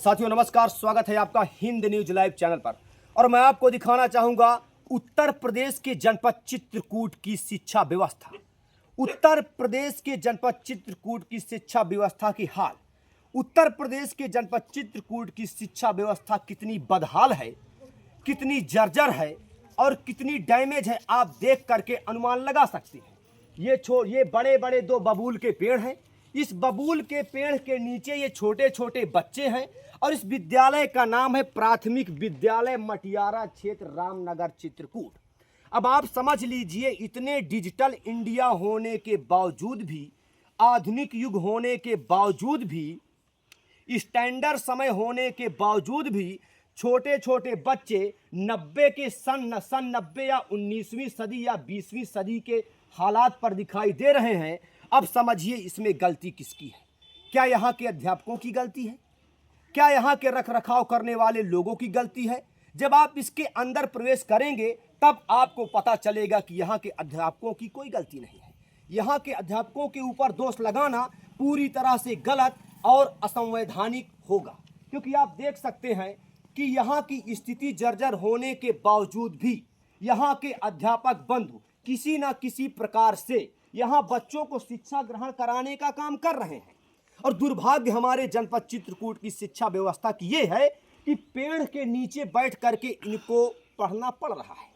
साथियों नमस्कार, स्वागत है आपका हिंद न्यूज लाइव चैनल पर। और मैं आपको दिखाना चाहूंगा उत्तर प्रदेश के जनपद चित्रकूट की शिक्षा व्यवस्था। उत्तर प्रदेश के जनपद चित्रकूट की शिक्षा व्यवस्था की हाल। उत्तर प्रदेश के जनपद चित्रकूट की शिक्षा व्यवस्था कितनी बदहाल है, कितनी जर्जर है और कितनी डैमेज है, आप देख करके अनुमान लगा सकते हैं। ये बड़े बड़े दो बबूल के पेड़ हैं। इस बबूल के पेड़ के नीचे ये छोटे छोटे बच्चे हैं और इस विद्यालय का नाम है प्राथमिक विद्यालय मटियारा क्षेत्र रामनगर चित्रकूट। अब आप समझ लीजिए, इतने डिजिटल इंडिया होने के बावजूद भी, आधुनिक युग होने के बावजूद भी, स्टैंडर्ड समय होने के बावजूद भी छोटे छोटे बच्चे 90 के सन 90 या 19वीं सदी या 20वीं सदी के हालात पर दिखाई दे रहे हैं। अब समझिए इसमें गलती किसकी है? क्या यहाँ के अध्यापकों की गलती है? क्या यहाँ के रखरखाव करने वाले लोगों की गलती है? जब आप इसके अंदर प्रवेश करेंगे तब आपको पता चलेगा कि यहाँ के अध्यापकों की कोई गलती नहीं है। यहाँ के अध्यापकों के ऊपर दोष लगाना पूरी तरह से गलत और असंवैधानिक होगा, क्योंकि आप देख सकते हैं कि यहाँ की स्थिति जर्जर होने के बावजूद भी यहाँ के अध्यापक बंधु किसी न किसी प्रकार से यहाँ बच्चों को शिक्षा ग्रहण कराने का काम कर रहे हैं। और दुर्भाग्य हमारे जनपद चित्रकूट की शिक्षा व्यवस्था की ये है कि पेड़ के नीचे बैठ करके इनको पढ़ना पड़ रहा है।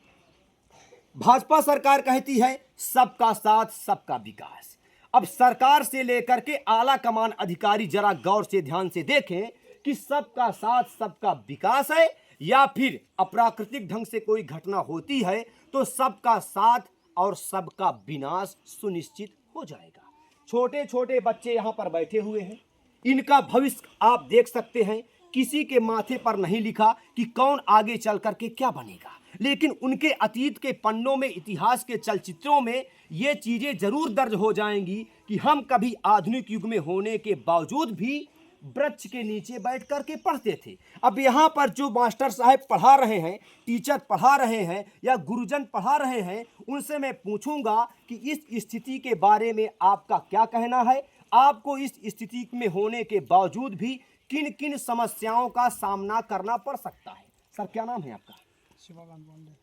भाजपा सरकार कहती है सबका साथ सबका विकास। अब सरकार से लेकर के आला कमान अधिकारी जरा गौर से ध्यान से देखें कि सबका साथ सबका विकास है या फिर अप्राकृतिक ढंग से कोई घटना होती है तो सबका साथ और सबका विनाश सुनिश्चित हो जाएगा। छोटे छोटे बच्चे यहाँ पर बैठे हुए हैं, इनका भविष्य आप देख सकते हैं। किसी के माथे पर नहीं लिखा कि कौन आगे चल करके क्या बनेगा, लेकिन उनके अतीत के पन्नों में, इतिहास के चलचित्रों में ये चीजें जरूर दर्ज हो जाएंगी कि हम कभी आधुनिक युग में होने के बावजूद भी वृक्ष के नीचे बैठ करके पढ़ते थे। अब यहाँ पर जो मास्टर साहब पढ़ा रहे हैं, टीचर पढ़ा रहे हैं या गुरुजन पढ़ा रहे हैं, उनसे मैं पूछूंगा कि इस स्थिति के बारे में आपका क्या कहना है। आपको इस स्थिति में होने के बावजूद भी किन किन समस्याओं का सामना करना पड़ सकता है। सर, क्या नाम है आपका? शिवाकांत पांडे।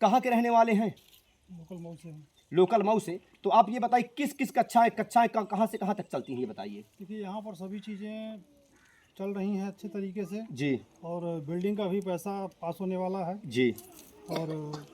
कहाँ के रहने वाले हैं? लोकल मऊ से हैं। लोकल मऊ से। तो आप ये बताइए किस किस कक्षाएं कहाँ से कहाँ तक चलती हैं, ये बताइए। देखिए, यहाँ पर सभी चीज़ें चल रही हैं अच्छे तरीके से जी और बिल्डिंग का भी पैसा पास होने वाला है जी और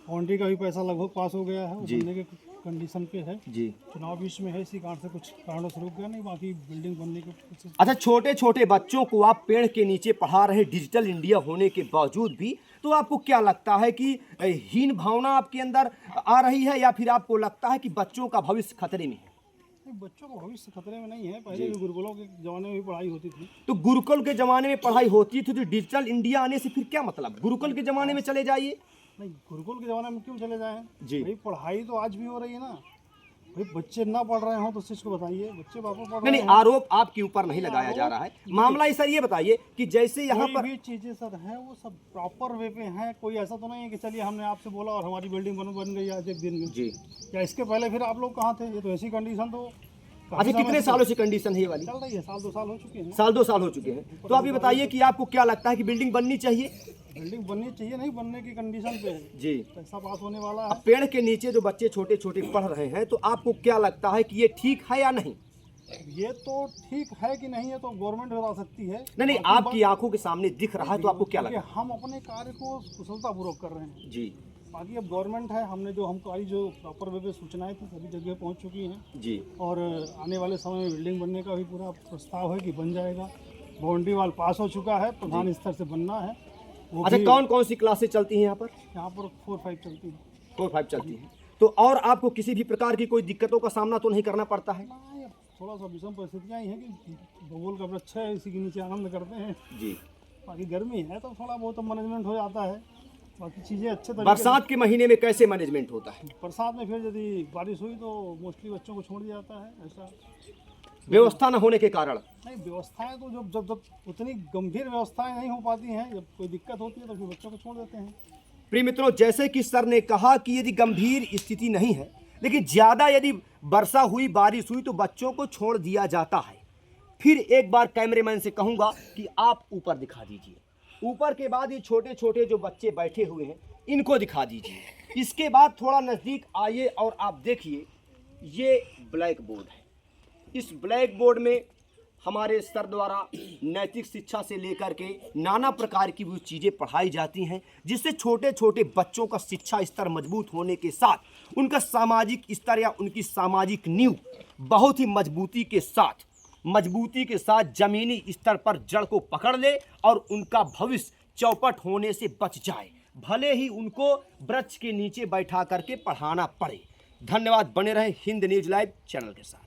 बाउंड्री का भी पैसा लगभग पास हो गया है, वो जी। बनने के कंडीशन पे है। जी। चुनाव बीच में है, इसी कारण से कुछ कारणों से रुक गया, नहीं बाकी बिल्डिंग बनने के कुछ। अच्छा, छोटे छोटे बच्चों को आप पेड़ के नीचे पढ़ा रहे डिजिटल इंडिया होने के बावजूद भी, तो आपको क्या लगता है कि हीन भावना आपके अंदर आ रही है या फिर आपको लगता है कि बच्चों का भविष्य खतरे में है? नहीं, बच्चों का भविष्य खतरे में नहीं है। पहले भी गुरुकुलों के ज़माने में भी पढ़ाई होती थी। तो गुरुकुल के ज़माने में पढ़ाई होती थी, तो डिजिटल इंडिया आने से फिर क्या मतलब? गुरुकुल के ज़माने में चले जाइए। नहीं, गुरुकुल के ज़माने में क्यों चले जाएं जी। भाई, पढ़ाई तो आज भी हो रही है ना भाई। बच्चे ना पढ़ रहे हो तो उस चीज़ को बताइए, बच्चे वापस पढ़ रहे नहीं, हैं। आरोप आपके ऊपर नहीं लगाया जा रहा है। मामला ही सर ये बताइए कि जैसे यहाँ कोई पर भी चीज़ें सर हैं वो सब प्रॉपर वे पे हैं। कोई ऐसा तो नहीं है कि चलिए हमने आपसे बोला और हमारी बिल्डिंग बन गई आज एक दिन में। जी। या इसके पहले फिर आप लोग कहाँ थे? ये तो ऐसी कंडीशन तो काफी अच्छा, समय कितने से सालों से कंडीशन है ये वाली? चल रही है। साल 2 साल हो चुके हैं। साल 2 साल हो चुके हैं। तो आप ये बताइए कि आपको क्या लगता है कि बिल्डिंग बननी चाहिए? बिल्डिंग बननी चाहिए, नहीं बनने की कंडीशन पे है। जी। पैसा पास होने वाला अब है। पेड़ के नीचे जो बच्चे छोटे छोटे पढ़ रहे हैं, तो आपको क्या लगता है कि ये ठीक है या नहीं? ये तो ठीक है कि नहीं है तो गवर्नमेंट बता सकती है। नहीं, बाकी आपकी आंखों के सामने दिख रहा है, तो आपको क्या देखिए, लगता हम अपने कार्य को कुशलतापूर्वक कर रहे हैं। है? जी बाकी अब गवर्नमेंट है, हमने जो हमारी जो प्रॉपर वे पे सूचनाएं थी सभी जगह पहुंच चुकी हैं जी और आने वाले समय में बिल्डिंग बनने का भी पूरा प्रस्ताव है कि बन जाएगा। बाउंड्री वाल पास हो चुका है, प्रधान स्तर से बनना है वो अच्छा, भी। कौन कौन सी क्लासेस चलती हैं यहाँ पर? यहाँ पर 4-5 चलती है। 4-5 चलती हैं। तो और आपको किसी भी प्रकार की कोई दिक्कतों का सामना तो नहीं करना पड़ता है? हाँ, ये थोड़ा सा विषम परिस्थितियाँ ही हैं कि बबूल का वृक्ष है, इसी के नीचे आनंद करते हैं। जी। बाकी गर्मी है तो थोड़ा बहुत मैनेजमेंट हो जाता है। बाकी चीज़ें अच्छे तरीके बरसात के महीने में कैसे मैनेजमेंट होता है? बरसात में फिर यदि बारिश हुई तो मोस्टली बच्चों को छोड़ दिया जाता है। ऐसा व्यवस्था न होने के कारण? नहीं, व्यवस्थाएं तो जब जब जब उतनी गंभीर व्यवस्थाएं नहीं हो पाती हैं, जब कोई दिक्कत होती है तो फिर बच्चों को छोड़ देते हैं। प्रिय मित्रों, जैसे कि सर ने कहा कि यदि गंभीर स्थिति नहीं है, लेकिन ज़्यादा यदि वर्षा हुई, बारिश हुई, तो बच्चों को छोड़ दिया जाता है। फिर एक बार कैमरेमैन से कहूँगा कि आप ऊपर दिखा दीजिए। ऊपर के बाद ये छोटे छोटे जो बच्चे बैठे हुए हैं इनको दिखा दीजिए। इसके बाद थोड़ा नज़दीक आइए और आप देखिए ये ब्लैक बोर्ड है। इस ब्लैक बोर्ड में हमारे सर द्वारा नैतिक शिक्षा से लेकर के नाना प्रकार की वो चीज़ें पढ़ाई जाती हैं, जिससे छोटे छोटे बच्चों का शिक्षा स्तर मजबूत होने के साथ उनका सामाजिक स्तर या उनकी सामाजिक नींव बहुत ही मजबूती के साथ ज़मीनी स्तर पर जड़ को पकड़ ले और उनका भविष्य चौपट होने से बच जाए, भले ही उनको वृक्ष के नीचे बैठा करके पढ़ाना पड़े। धन्यवाद। बने रहे हिंद न्यूज़ लाइव चैनल के साथ।